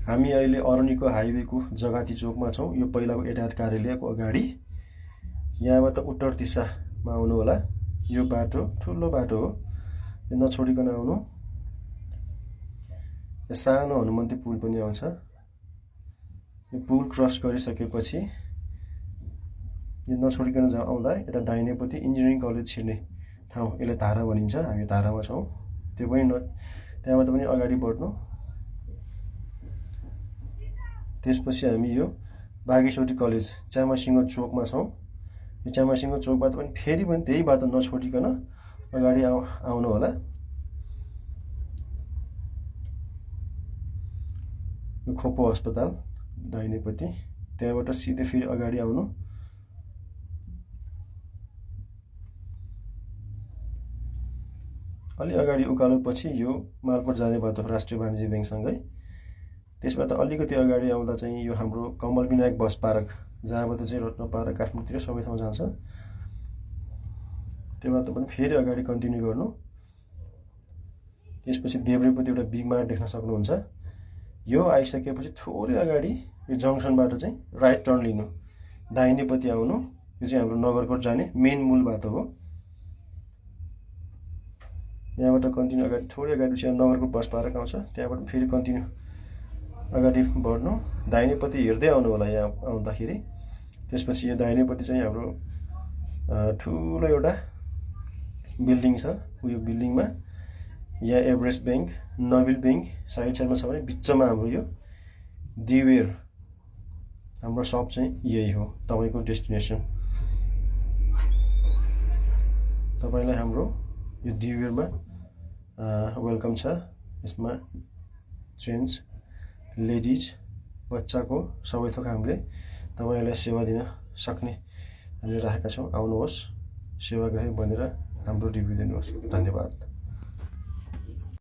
हामी अहिले अरनिको हाइवेको जगाती चोकमा छौँ। यो पहिलाको यातायात कार्यालयको अगाडि। यहाँबाट उत्तर दिशामा आउनु होला। यो बाटो ठुलो बाटो हो, यो नछोडिकन आउनु। यो सानो हनुमन्ती पुल पनि आउँछ। यो पुल क्रस गरिसकेपछि यो नछोडिकन आउँदा यता दाहिनेपट्टि इन्जिनियरिङ कलेज छिर्ने ठाउँ, यसलाई धारा भनिन्छ। हामी धारामा छौँ। त्यो पनि त्यहाँबाट पनि अगाडि बढ्नु। त्यसपछि हामी यो बागेश्वरी कलेज च्यामासिङ्गो चोकमा छौँ। यो च्यामासिङ्गो चोकबाट पनि फेरि पनि त्यही बाटो नछोडिकन अगाडि आउनु होला। यो खोपो अस्पताल दाहिनेपट्टि, त्यहाँबाट सिधै फेरि अगाडि आउनु। अलि अगाडि उकालोपछि यो मालपोत जाने बाटो राष्ट्रिय वाणिज्य ब्याङ्कसँगै। त्यसबाट अलिकति अगाडि आउँदा चाहिँ यो हाम्रो कमल विनायक बस पार्क, जहाँबाट चाहिँ रत्नपारा काठमाडौँतिर सबै ठाउँ जान्छ। त्यो बाटो पनि फेरि अगाडि कन्टिन्यू गर्नु। त्यसपछि देब्रेपट्टि एउटा बिग मार्ट देख्न सक्नुहुन्छ। यो आइसकेपछि थोरै अगाडि यो जङ्सनबाट चाहिँ राइट टर्न लिनु, दाहिनेपट्टि आउनु। यो चाहिँ हाम्रो नगरकोट जाने मेन मूल बाटो हो। यहाँबाट कन्टिन्यू अगाडि थोरै अगाडि नगरकोट बस पार्क आउँछ। त्यहाँबाट फेरि कन्टिन्यू अगाडि बढ्नु, दाहिनेपट्टि हेर्दै आउनु होला यहाँ आउँदाखेरि। त्यसपछि यो दाहिनेपट्टि चाहिँ हाम्रो ठुलो एउटा बिल्डिङ छ। यो बिल्डिङमा यहाँ एभरेस्ट ब्याङ्क, नबिल ब्याङ्क साइडमा छ भने बिचमा हाम्रो यो दिवेर, हाम्रो सप चाहिँ यही हो। तपाईँको डेस्टिनेसन तपाईँलाई हाम्रो यो दिवेरमा वेलकम छ। यसमा जेन्ट्स, लेडिज, बच्चाको सबै थोक हामीले तपाईँलाई सेवा दिन सक्ने हामीले राखेका छौँ। आउनुहोस्, सेवाग्राही बनेर हाम्रो रिभ्यू दिनुहोस्। धन्यवाद।